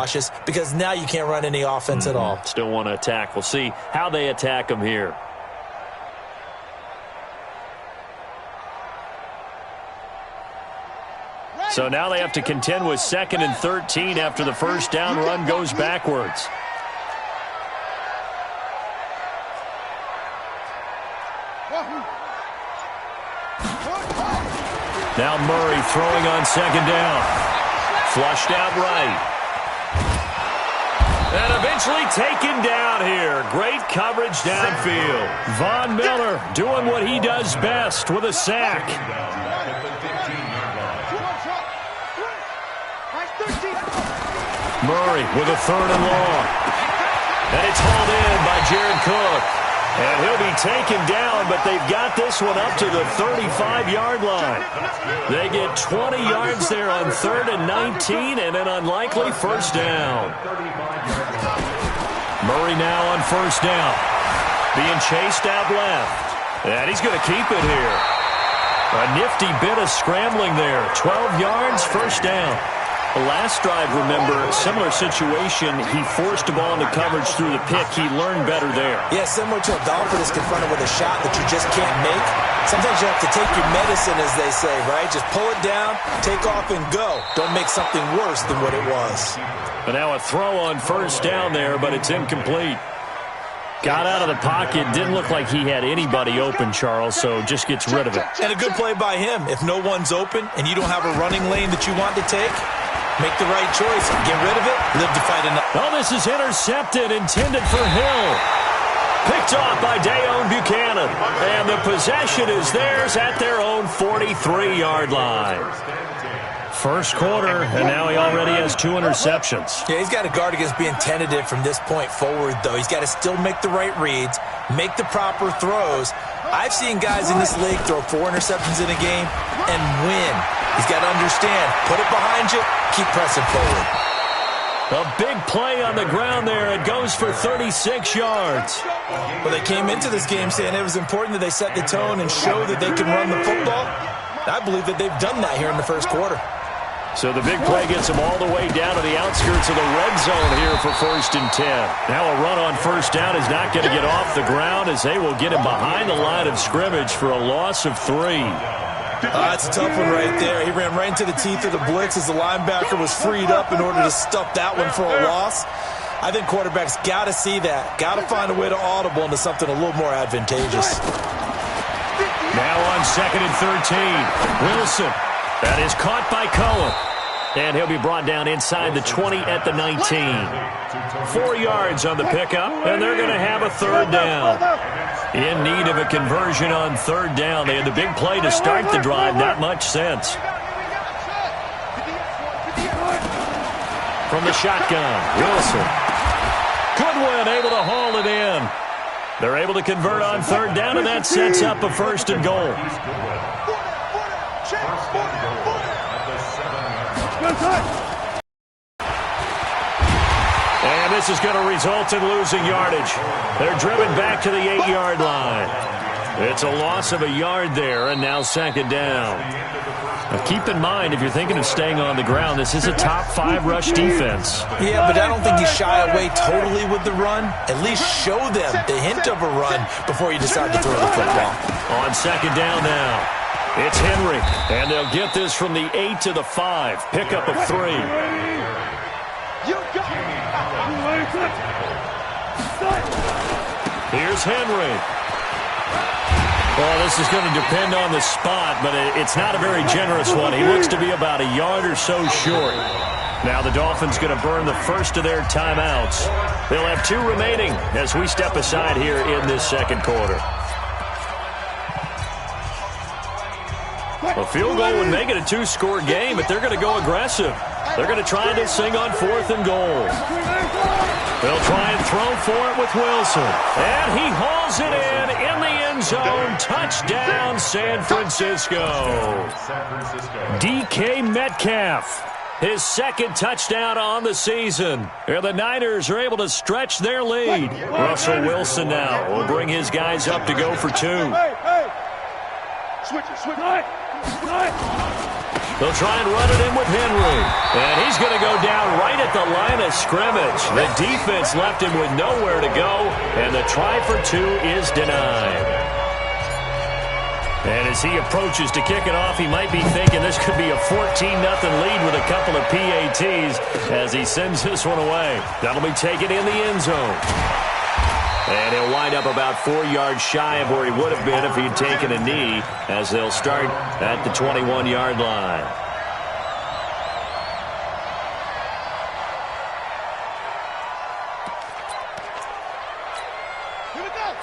cautious because now you can't run any offense at all. Still want to attack. We'll see how they attack them here. So now they have to contend with 2nd and 13 after the first down run goes backwards. Now Murray throwing on 2nd down. Flushed out right. And eventually taken down here. Great coverage downfield. Von Miller doing what he does best with a sack. Murray with a 3rd and long. And it's hauled in by Jared Cook. And he'll be taken down, but they've got this one up to the 35-yard line. They get 20 yards there on 3rd and 19 and an unlikely first down. Murray now on 1st down. Being chased out left. And he's going to keep it here. A nifty bit of scrambling there. 12 yards, first down. The last drive, remember, similar situation. He forced the ball into coverage through the pick. He learned better there. Yeah, similar to a golfer that's confronted with a shot that you just can't make. Sometimes you have to take your medicine, as they say, right? Just pull it down, take off, and go. Don't make something worse than what it was. But now a throw on 1st down there, but it's incomplete. Got out of the pocket. Didn't look like he had anybody open, Charles, so just gets rid of it. And a good play by him. If no one's open and you don't have a running lane that you want to take, make the right choice. Get rid of it. Live to fight another. Oh, this is intercepted, intended for Hill. Picked off by Deone Bucannon. And the possession is theirs at their own 43-yard line. First quarter, and now he already has 2 interceptions. Yeah, he's got to guard against being tentative from this point forward, though. He's got to still make the right reads, make the proper throws. I've seen guys in this league throw 4 interceptions in a game and win. He's got to understand, put it behind you, keep pressing forward. A big play on the ground there. It goes for 36 yards. Well, they came into this game saying it was important that they set the tone and show that they can run the football. I believe that they've done that here in the first quarter. So the big play gets them all the way down to the outskirts of the red zone here for 1st and 10. Now a run on 1st down is not going to get off the ground as they will get him behind the line of scrimmage for a loss of 3. That's a tough one right there. He ran right into the teeth of the blitz as the linebacker was freed up in order to stuff that one for a loss. I think quarterbacks got to see that. Got to find a way to audible into something a little more advantageous. Now on 2nd and 13. Wilson. That is caught by Cohen. And he'll be brought down inside the 20 at the 19. 4 yards on the pickup, and they're going to have a 3rd down. In need of a conversion on 3rd down. They had the big play to start the drive. Not much sense. From the shotgun, Wilson. Goodwin able to haul it in. They're able to convert on 3rd down, and that sets up a 1st and goal. And this is going to result in losing yardage. They're driven back to the 8-yard line. It's a loss of a yard there, and now 2nd down. Now keep in mind, if you're thinking of staying on the ground, this is a top 5 rush defense. Yeah, but I don't think you shy away totally with the run. At least show them the hint of a run before you decide to throw the football. On 2nd down now. It's Henry, and they'll get this from the 8 to the 5. Pickup of 3. Here's Henry. Well, this is going to depend on the spot, but it's not a very generous one. He looks to be about a yard or so short. Now the Dolphins going to burn the first of their timeouts. They'll have 2 remaining as we step aside here in this 2nd quarter. A field goal would make it a 2-score game, but they're going to go aggressive. They're going to try this thing on 4th and goal. They'll try and throw for it with Wilson. And he hauls it in the end zone. Touchdown, San Francisco. DK Metcalf, his 2nd touchdown on the season. And the Niners are able to stretch their lead. Russell Wilson now will bring his guys up to go for 2. Switch it. They'll try and run it in with Henry. And he's going to go down right at the line of scrimmage. The defense left him with nowhere to go, and the try for two is denied. And as he approaches to kick it off, he might be thinking this could be a 14-0 lead with a couple of PATs as he sends this one away. That'll be taken in the end zone. And he'll wind up about 4 yards shy of where he would have been if he'd taken a knee, as they'll start at the 21-yard line.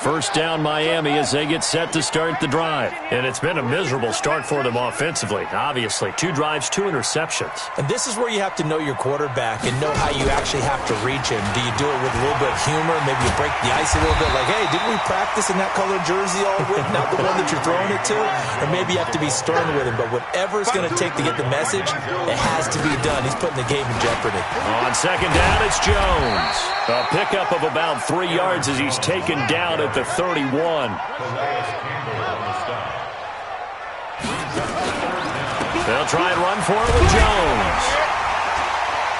First down, Miami, as they get set to start the drive. And it's been a miserable start for them offensively, obviously. 2 drives, 2 interceptions. And this is where you have to know your quarterback and know how you actually have to reach him. Do you do it with a little bit of humor? Maybe you break the ice a little bit, like, hey, didn't we practice in that colored jersey all week, not the one that you're throwing it to? Or maybe you have to be stern with him. But whatever it's going to take to get the message, it has to be done. He's putting the game in jeopardy. On second down, it's Jones. A pickup of about 3 yards as he's taken down at the 31. They'll try and run for it with Jones.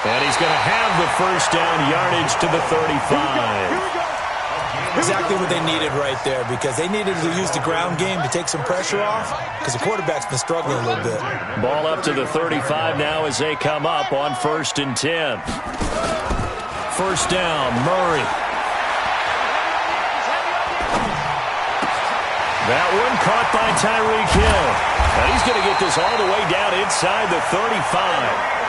And he's going to have the first down, yardage to the 35. Exactly what they needed right there, because they needed to use the ground game to take some pressure off, because the quarterback's been struggling a little bit. Ball up to the 35 now as they come up on 1st and 10. First down, Murray. That one caught by Tyreek Hill. And he's going to get this all the way down inside the 35.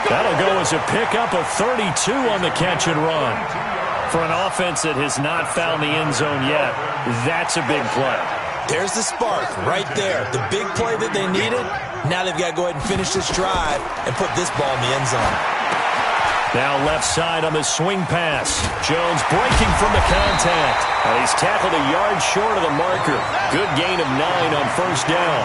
That'll go as a pickup of 32 on the catch and run. For an offense that has not found the end zone yet, that's a big play. There's the spark right there. The big play that they needed. Now they've got to go ahead and finish this drive and put this ball in the end zone. Now left side on the swing pass. Jones breaking from the contact. And he's tackled a yard short of the marker. Good gain of 9 on first down.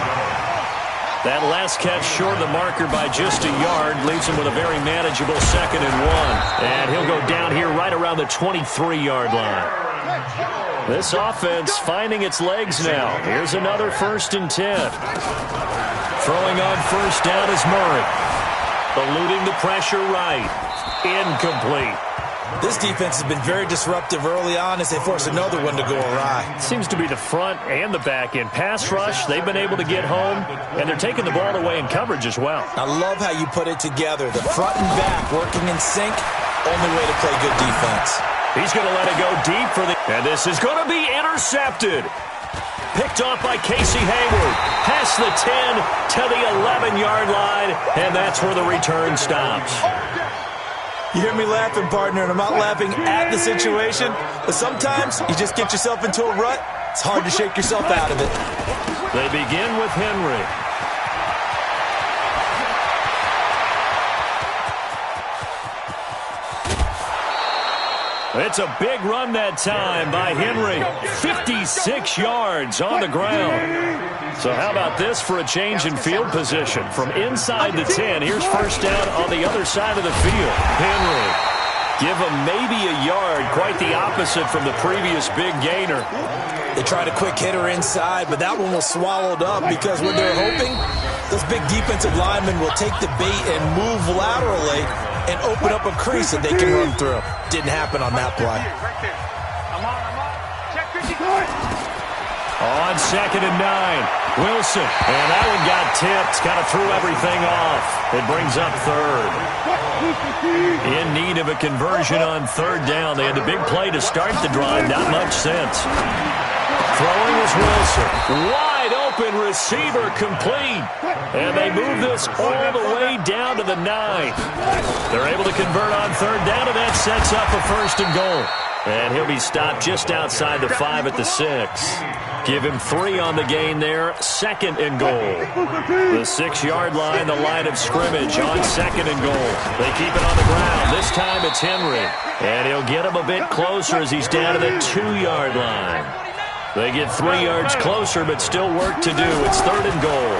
That last catch short of the marker by just a yard leaves him with a very manageable 2nd and 1. And he'll go down here right around the 23-yard line. This offense finding its legs now. Here's another 1st and 10. Throwing on first down is Murray. Eluding the pressure right. Incomplete. This defense has been very disruptive early on as they force another one to go awry. Seems to be the front and the back end. Pass rush, they've been able to get home, and they're taking the ball away in coverage as well. I love how you put it together. The front and back working in sync, only way to play good defense. He's going to let it go deep for the... And this is going to be intercepted. Picked off by Casey Hayward. Past the 10 to the 11-yard line, and that's where the return stops. You hear me laughing, partner, and I'm not laughing at the situation, but sometimes you just get yourself into a rut. It's hard to shake yourself out of it. They begin with Henry. It's a big run that time by Henry. 56 yards on the ground. So how about this for a change in field position? From inside the 10, here's first down on the other side of the field. Henry. Give him maybe a yard, quite the opposite from the previous big gainer. They tried a quick hitter inside, but that one was swallowed up because what they're hoping, those big defensive linemen will take the bait and move laterally and open up a crease that they can run through. Didn't happen on that play. On 2nd and 9, Wilson. And that one got tipped, kind of threw everything off. It brings up 3rd. In need of a conversion on 3rd down. They had the big play to start the drive, not much sense. Throwing is Wilson. Wide open receiver complete. And they move this all the way down to the 9. They're able to convert on 3rd down, and that sets up a 1st and goal. And he'll be stopped just outside the 5 at the 6. Give him 3 on the gain there. 2nd and goal. The 6-yard line, the line of scrimmage on 2nd and goal. They keep it on the ground. This time it's Henry. And he'll get him a bit closer as he's down to the 2-yard line. They get 3 yards closer, but still work to do. It's 3rd and goal.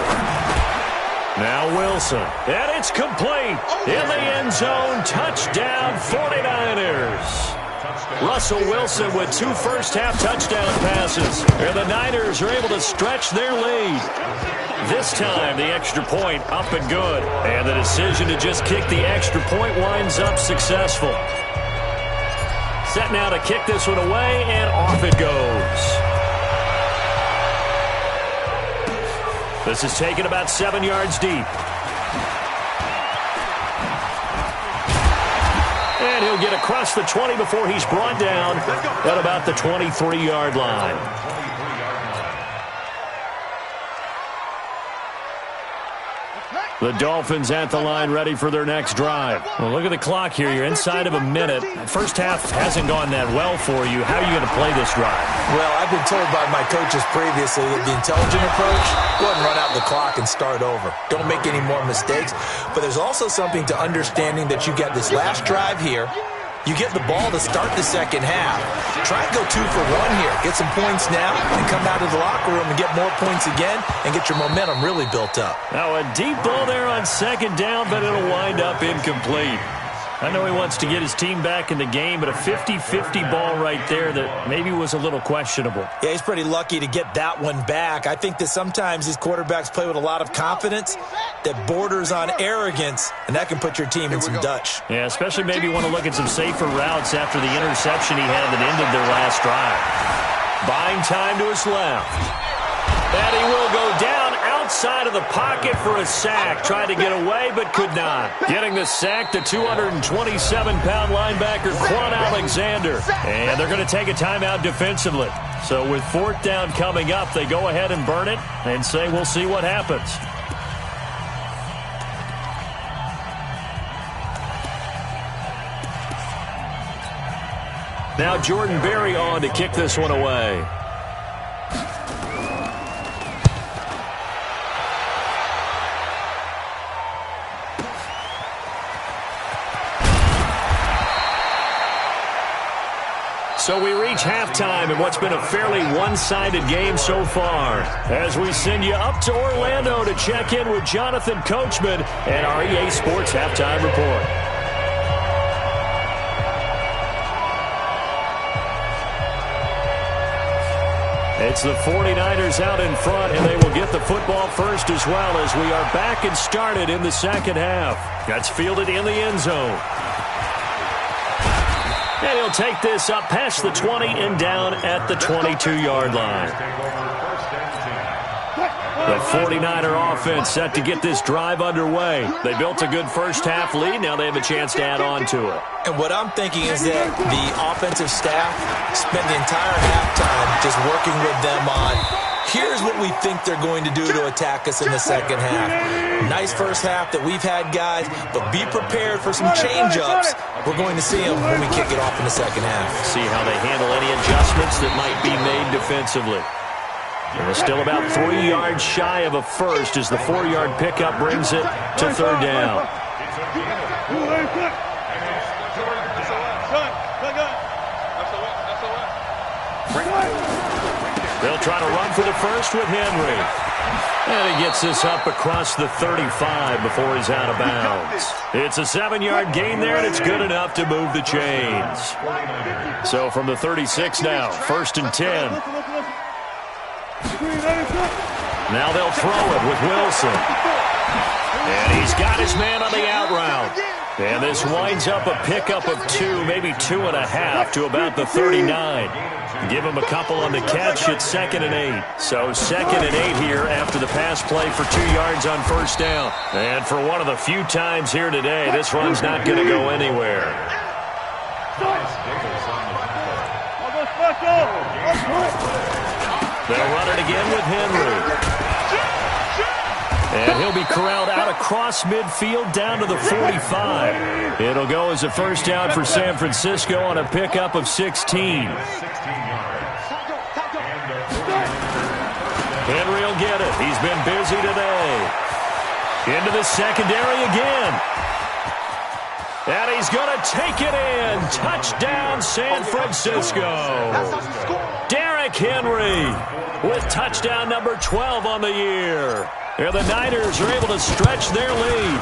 Now Wilson. And it's complete. In the end zone. Touchdown 49ers. Russell Wilson with 2 first-half touchdown passes. And the Niners are able to stretch their lead. This time, the extra point up and good. And the decision to just kick the extra point winds up successful. Set now to kick this one away, and off it goes. This is taken about 7 yards deep. And he'll get across the 20 before he's brought down at about the 23-yard line. The Dolphins at the line ready for their next drive. Well, look at the clock here. You're inside of a minute. First half hasn't gone that well for you. How are you going to play this drive? Well, I've been told by my coaches previously that the intelligent approach, go ahead and run out the clock and start over. Don't make any more mistakes. But there's also something to understanding that you get this last drive here. You get the ball to start the second half. Try and go 2 for 1 here. Get some points now and come out of the locker room and get more points again and get your momentum really built up. Now a deep ball there on second down, but it'll wind up incomplete. I know he wants to get his team back in the game, but a 50-50 ball right there that maybe was a little questionable. Yeah, he's pretty lucky to get that one back. I think that sometimes these quarterbacks play with a lot of confidence that borders on arrogance, and that can put your team in some Dutch. Yeah, especially maybe want to look at some safer routes after the interception he had that ended their last drive. Buying time to his left. And he will go down outside of the pocket for a sack. Tried to get away, but could not. Getting the sack, the 227-pound linebacker, Quan Alexander. And they're going to take a timeout defensively. So with 4th down coming up, they go ahead and burn it and say we'll see what happens. Now Jordan Berry on to kick this one away. So we reach halftime in what's been a fairly one-sided game so far. As we send you up to Orlando to check in with Jonathan Coachman and our EA Sports Halftime Report. It's the 49ers out in front, and they will get the football first as well as we are back and started in the second half. That's fielded in the end zone. And he'll take this up past the 20 and down at the 22-yard line. The 49er offense set to get this drive underway. They built a good first-half lead. Now they have a chance to add on to it. And what I'm thinking is that the offensive staff spent the entire halftime just working with them on, here's what we think they're going to do to attack us in the second half. Nice first half that we've had, guys, but be prepared for some change-ups. We're going to see them when we kick it off in the second half. See how they handle any adjustments that might be made defensively. And we're still about 3 yards shy of a first as the 4-yard pickup brings it to 3rd down. They'll try to run for the first with Henry. And he gets this up across the 35 before he's out of bounds. It's a 7-yard gain there, and it's good enough to move the chains. So from the 36 now, 1st and 10. Now they'll throw it with Wilson. And he's got his man on the out route. And this winds up a pickup of 2, maybe 2.5 to about the 39. Give him a couple on the catch. It's 2nd and 8. So 2nd and 8 here after the pass play for 2 yards on 1st down. And for one of the few times here today, this run's not going to go anywhere. They'll run it again with Henry. And he'll be corralled out across midfield down to the 45. It'll go as a first down for San Francisco on a pickup of 16. Henry will get it. He's been busy today. Into the secondary again. And he's going to take it in. Touchdown, San Francisco. Derrick Henry with touchdown number 12 on the year. And the Niners are able to stretch their lead.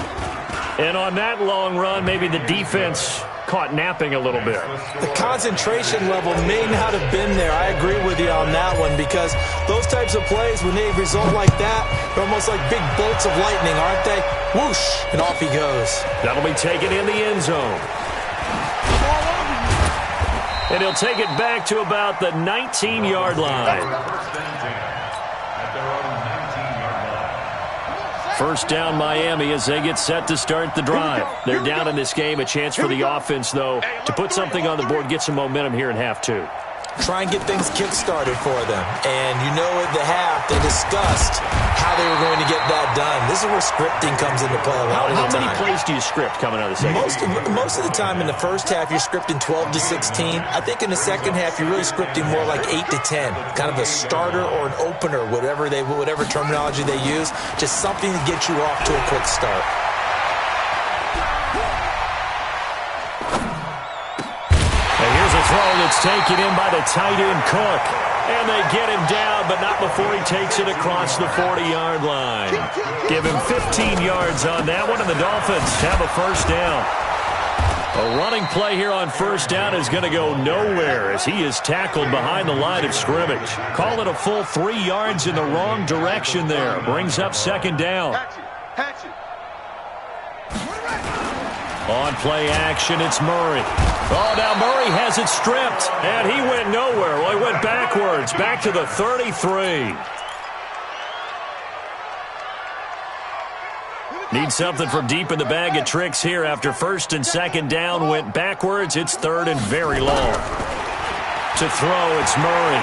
And on that long run, maybe the defense caught napping a little bit. The concentration level may not have been there. I agree with you on that one, because those types of plays, when they result like that, they're almost like big bolts of lightning, aren't they? Whoosh, and off he goes. That'll be taken in the end zone. And he'll take it back to about the 19-yard line. First down, Miami, as they get set to start the drive. They're down in this game. A chance for the offense, though, to put something on the board, get some momentum here in half two. Try and get things kick-started for them. And you know at the half, they discussed how they were going to get that done. This is where scripting comes into play a lot of the time. How many plays do you script coming out of the second? Most of the time in the first half, you're scripting 12 to 16. I think in the second half, you're really scripting more like 8 to 10. Kind of a starter or an opener, whatever terminology they use. Just something to get you off to a quick start. Throw that's taken in by the tight end Cook. And they get him down, but not before he takes it across the 40-yard line. Give him 15 yards on that one, and the Dolphins have a first down. A running play here on first down is going to go nowhere as he is tackled behind the line of scrimmage. Call it a full 3 yards in the wrong direction there. Brings up second down. On play action, it's Murray. Oh, now Murray has it stripped, and he went nowhere. Well, he went backwards, back to the 33. Need something from deep in the bag of tricks here after first and second down went backwards. It's third and very long. To throw, it's Murray.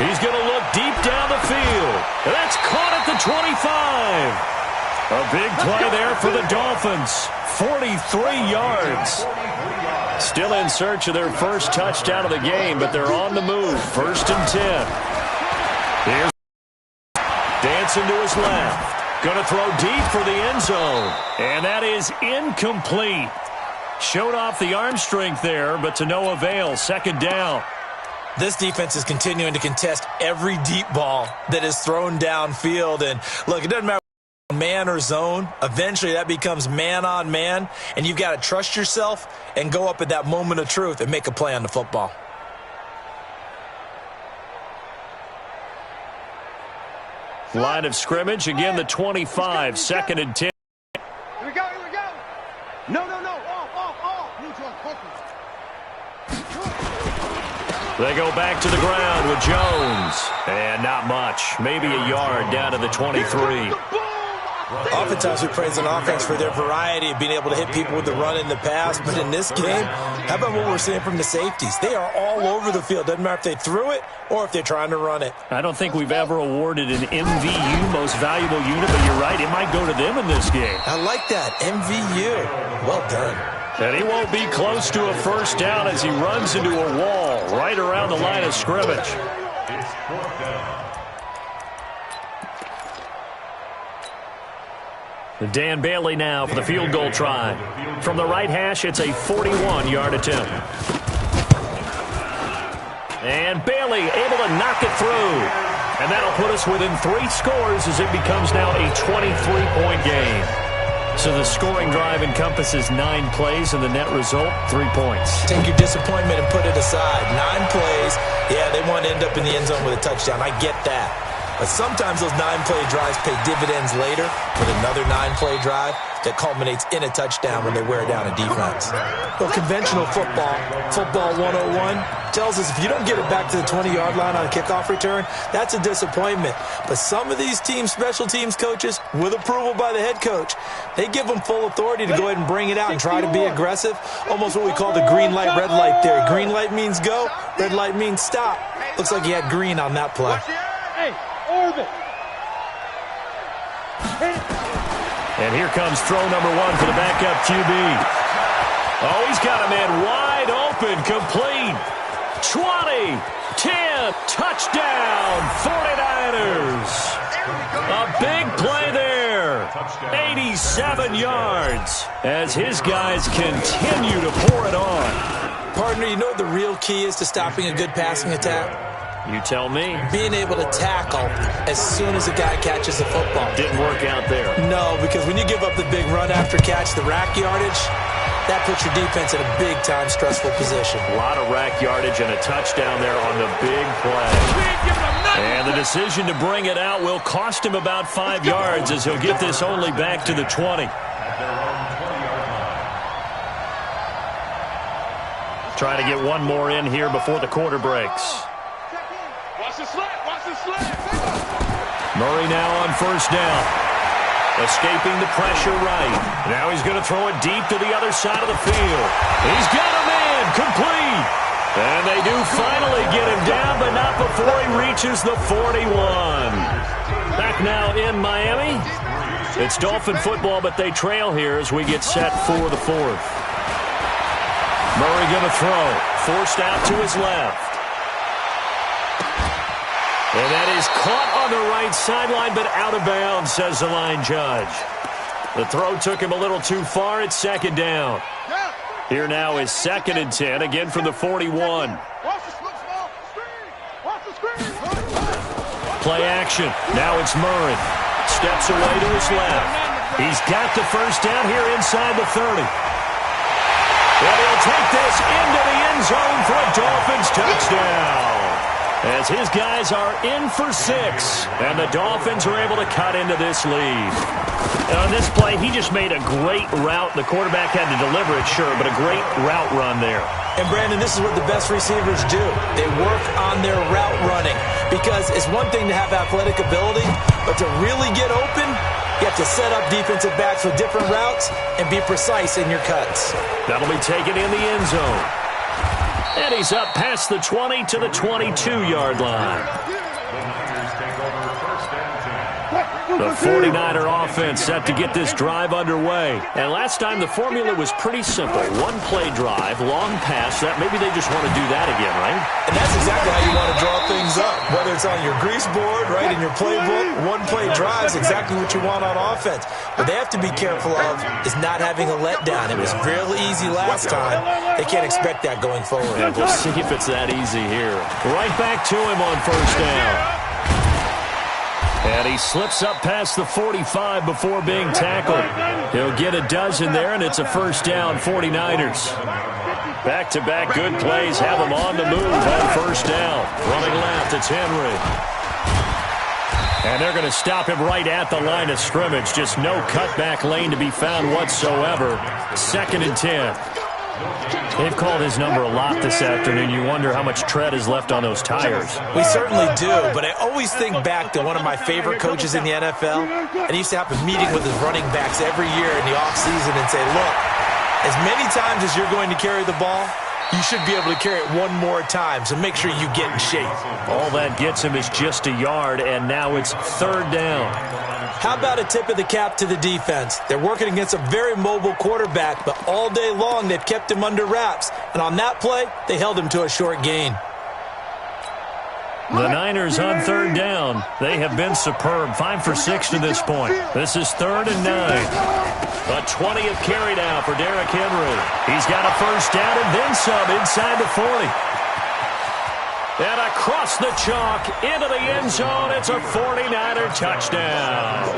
He's going to look deep down the field. And that's caught at the 25. A big play there for the Dolphins. 43 yards. Still in search of their first touchdown of the game, but they're on the move. First and 10. Here's dancing to his left. Going to throw deep for the end zone. And that is incomplete. Showed off the arm strength there, but to no avail. Second down. This defense is continuing to contest every deep ball that is thrown downfield. And look, it doesn't matter man or zone. Eventually that becomes man on man, and you've got to trust yourself and go up at that moment of truth and make a play on the football. Line of scrimmage, again the 25, second and 10. Here we go. No. Off. They go back to the ground with Jones. And not much. Maybe a yard down to the 23. Oftentimes we praise an offense for their variety of being able to hit people with the run in the pass, but in this game, how about what we're seeing from the safeties? They are all over the field. Doesn't matter if they threw it or if they're trying to run it. I don't think we've ever awarded an MVU, most valuable unit, but you're right, it might go to them in this game. I like that, MVU. Well done. And he won't be close to a first down as he runs into a wall right around the line of scrimmage. Dan Bailey now for the field goal try. From the right hash, it's a 41-yard attempt. And Bailey able to knock it through. And that'll put us within 3 scores as it becomes now a 23-point game. So the scoring drive encompasses 9 plays, and the net result, 3 points. Take your disappointment and put it aside. 9 plays. Yeah, they want to end up in the end zone with a touchdown. I get that. But sometimes those 9-play drives pay dividends later with another 9-play drive that culminates in a touchdown when they wear down a defense. Well, conventional football 101, tells us if you don't get it back to the 20-yard line on a kickoff return, that's a disappointment. But some of these teams, special teams coaches, with approval by the head coach, they give them full authority to go ahead and bring it out and try to be aggressive. Almost what we call the green light, red light theory. Green light means go, red light means stop. Looks like he had green on that play. Orbit. And here comes throw number 1 for the backup QB. Oh, he's got a man wide open, complete. 20, 10, touchdown, 49ers. A big play there. 87 yards as his guys continue to pour it on. Partner, you know what the real key is to stopping a good passing attack? You tell me. Being able to tackle as soon as a guy catches the football. Didn't work out there. No, because when you give up the big run after catch, the rack yardage, that puts your defense in a big-time stressful position. A lot of rack yardage and a touchdown there on the big play. And the decision to bring it out will cost him about 5 yards as he'll get this only back to the 20. Trying to get one more in here before the quarter breaks. Watch the slant. Watch the slant. Murray now on first down. Escaping the pressure right. Now he's going to throw it deep to the other side of the field. He's got a man. Complete. And they do finally get him down, but not before he reaches the 41. Back now in Miami. It's Dolphin football, but they trail here as we get set for the fourth. Murray going to throw. Forced out to his left. And that is caught on the right sideline, but out of bounds, says the line judge. The throw took him a little too far. It's second down. Here now is 2nd and 10, again from the 41. Play action. Now it's Murray. Steps away to his left. He's got the first down here inside the 30. And he'll take this into the end zone for a Dolphins touchdown. As his guys are in for 6, and the Dolphins are able to cut into this lead. And on this play, he just made a great route. The quarterback had to deliver it, sure, but a great route run there. And, Brandon, this is what the best receivers do. They work on their route running because it's one thing to have athletic ability, but to really get open, you have to set up defensive backs with different routes and be precise in your cuts. That'll be taken in the end zone. And he's up past the 20 to the 22-yard line. The 49er offense set to get this drive underway. And last time the formula was pretty simple. One-play drive, long pass. That maybe they just want to do that again, right? And that's exactly how you want to draw things up. Whether it's on your grease board, right, in your playbook, one-play drive is exactly what you want on offense. What they have to be careful of is not having a letdown. It was real easy last time. They can't expect that going forward. And we'll see if it's that easy here. Right back to him on first down. And he slips up past the 45 before being tackled. He'll get a dozen there, and it's a first down, 49ers. Back-to-back good plays have him on the move on first down. Running left, it's Henry. And they're going to stop him right at the line of scrimmage. Just no cutback lane to be found whatsoever. 2nd and 10. They've called his number a lot this afternoon. You wonder how much tread is left on those tires. We certainly do, but I always think back to one of my favorite coaches in the NFL, and he used to have a meeting with his running backs every year in the offseason and say, look, as many times as you're going to carry the ball, you should be able to carry it one more time, so make sure you get in shape. All that gets him is just a yard, and now it's 3rd down. How about a tip of the cap to the defense? They're working against a very mobile quarterback, but all day long they've kept him under wraps. And on that play, they held him to a short gain. The Niners on 3rd down. They have been superb. 5 for 6 to this point. This is 3rd and 9. A 20th carry now for Derrick Henry. He's got a first down and then some inside the 40. And across the chalk into the end zone, it's a 49er touchdown.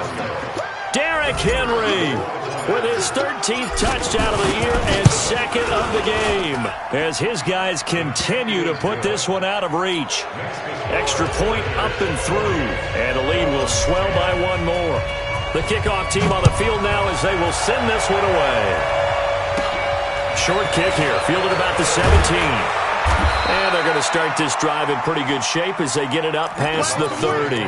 Derrick Henry with his 13th touchdown of the year and 2nd of the game as his guys continue to put this one out of reach. Extra point up and through, and the lead will swell by one more. The kickoff team on the field now as they will send this one away. Short kick here, fielded about the 17. And they're going to start this drive in pretty good shape as they get it up past the 30.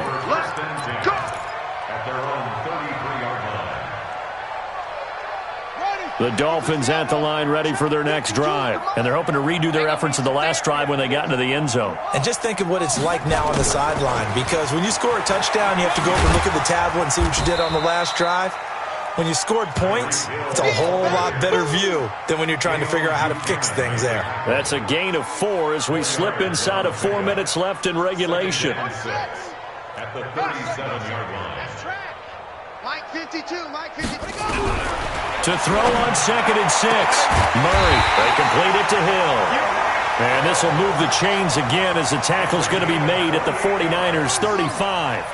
The Dolphins at the line ready for their next drive. And they're hoping to redo their efforts in the last drive when they got into the end zone. And just think of what it's like now on the sideline, because when you score a touchdown, you have to go over and look at the tablet and see what you did on the last drive. When you scored points, it's a whole lot better view than when you're trying to figure out how to fix things there. That's a gain of 4 as we slip inside of 4 minutes left in regulation. At the 37-yard line. Mike 52, Mike 52. To throw on 2nd and 6. Murray, they complete it to Hill. And this will move the chains again as the tackle's going to be made at the 49ers 35.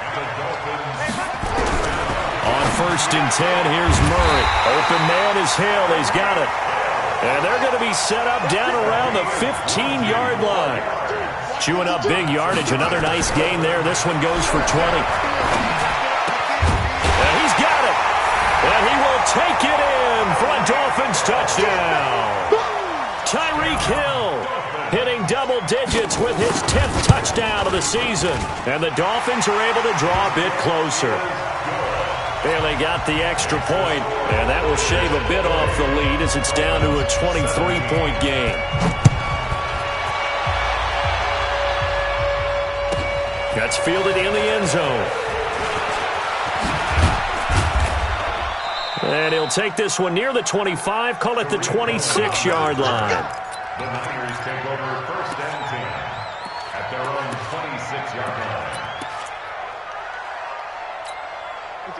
On 1st and 10, here's Murray. Open man is Hill. He's got it. And they're going to be set up down around the 15-yard line. Chewing up big yardage. Another nice gain there. This one goes for 20. And he's got it. And he will take it in for a Dolphins touchdown. Tyreek Hill hitting double digits with his 10th touchdown of the season. And the Dolphins are able to draw a bit closer. And they got the extra point, and that will shave a bit off the lead as it's down to a 23-point game. That's fielded in the end zone. And he'll take this one near the 25, call it the 26-yard line. The Niners take over 1st and 10 at their own 26-yard line.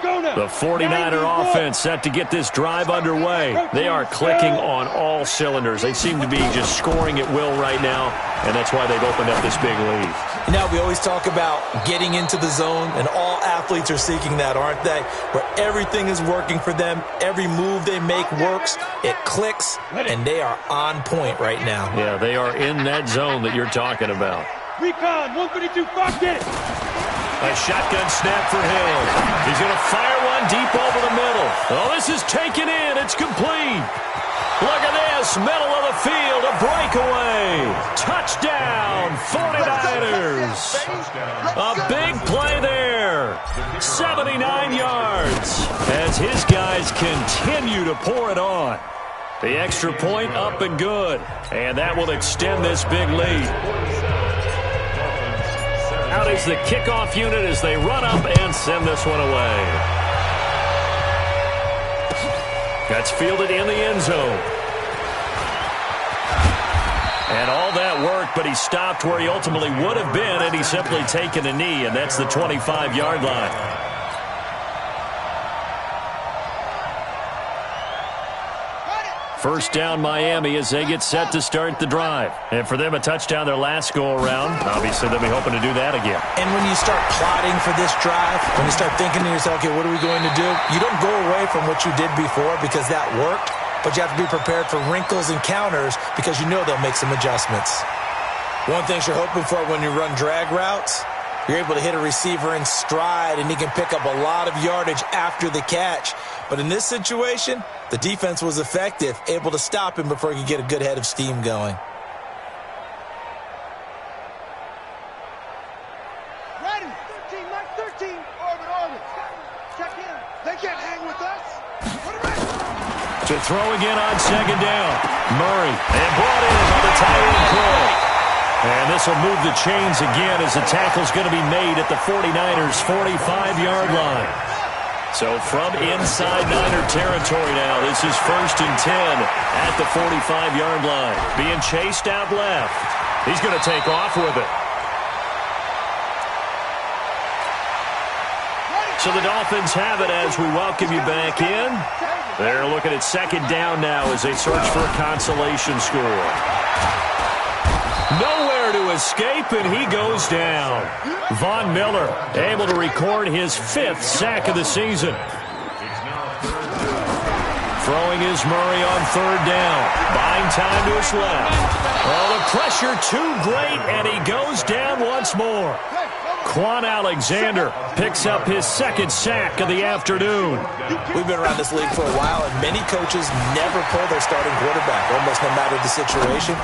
The 49er offense set to get this drive underway. They are clicking on all cylinders. They seem to be just scoring at will right now, and that's why they've opened up this big lead. Now, we always talk about getting into the zone, and all athletes are seeking that, aren't they? Where everything is working for them. Every move they make works. It clicks, and they are on point right now. Yeah, they are in that zone that you're talking about. Recon, 132, Fox, get it. A shotgun snap for Hill. He's going to fire one deep over the middle. Oh, this is taken in. It's complete. Look at this. Middle of the field. A breakaway. Touchdown, 49ers. A big play there. 79 yards as his guys continue to pour it on. The extra point up and good. And that will extend this big lead. Out is the kickoff unit as they run up and send this one away. That's fielded in the end zone. And all that work, but he stopped where he ultimately would have been, and he's simply taken a knee, and that's the 25-yard line. First down, Miami, as they get set to start the drive. And for them, a touchdown their last go-around. Obviously, they'll be hoping to do that again. And when you start plotting for this drive, when you start thinking to yourself, okay, what are we going to do? You don't go away from what you did before because that worked, but you have to be prepared for wrinkles and counters because you know they'll make some adjustments. One thing you're hoping for when you run drag routes, you're able to hit a receiver in stride, and he can pick up a lot of yardage after the catch. But in this situation, the defense was effective, able to stop him before he could get a good head of steam going. Ready, 13, Mike 13. Orbit. Check in. They can't hang with us. Put it right. To throw again on second down. Murray, and brought in on the tight end throw. And this will move the chains again as the tackle's going to be made at the 49ers' 45-yard line. So from inside Niner territory now, this is 1st and 10 at the 45-yard line. Being chased out left. He's going to take off with it. So the Dolphins have it as we welcome you back in. They're looking at second down now as they search for a consolation score. Nowhere to escape, and he goes down. Von Miller able to record his 5th sack of the season. Throwing is Murray on 3rd down. Buying time to his left. Oh, the pressure too great, and he goes down once more. Quan Alexander picks up his 2nd sack of the afternoon. We've been around this league for a while, and many coaches never pull their starting quarterback, almost no matter the situation.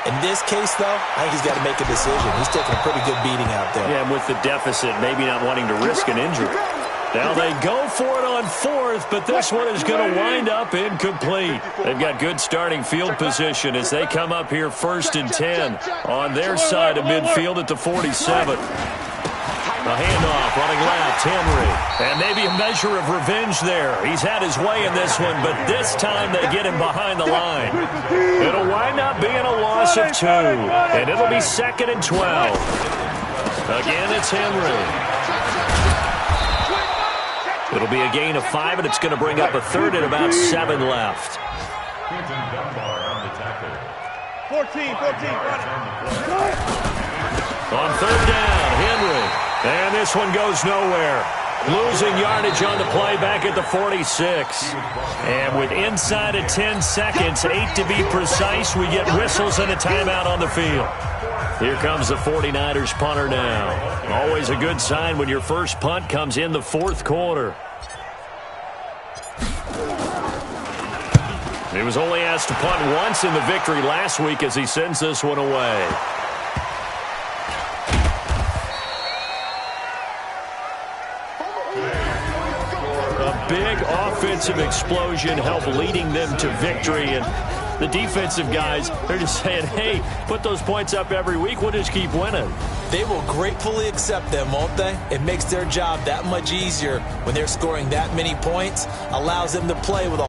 In this case, though, I think he's got to make a decision. He's taking a pretty good beating out there. Yeah, and with the deficit, maybe not wanting to risk an injury. Now they go for it on 4th, but this one is going to wind up incomplete. They've got good starting field position as they come up here 1st and 10 on their side of midfield at the 47. A handoff, running left, Henry. And maybe a measure of revenge there. He's had his way in this one, but this time they get him behind the line. It'll wind up being a loss of 2, and it'll be 2nd and 12. Again, it's Henry. It'll be a gain of 5, and it's going to bring up a 3rd and about 7 left. Quinton Dunbar on the tackle. 14. On third down, Henry. And this one goes nowhere. Losing yardage on the play back at the 46. And with inside of 10 seconds, 8 to be precise, we get whistles and a timeout on the field. Here comes the 49ers punter now. Always a good sign when your first punt comes in the fourth quarter. He was only asked to punt once in the victory last week as he sends this one away. Big offensive explosion helped leading them to victory. And the defensive guys, they're just saying, hey, put those points up every week. We'll just keep winning. They will gratefully accept them, won't they? It makes their job that much easier when they're scoring that many points. Allows them to play with a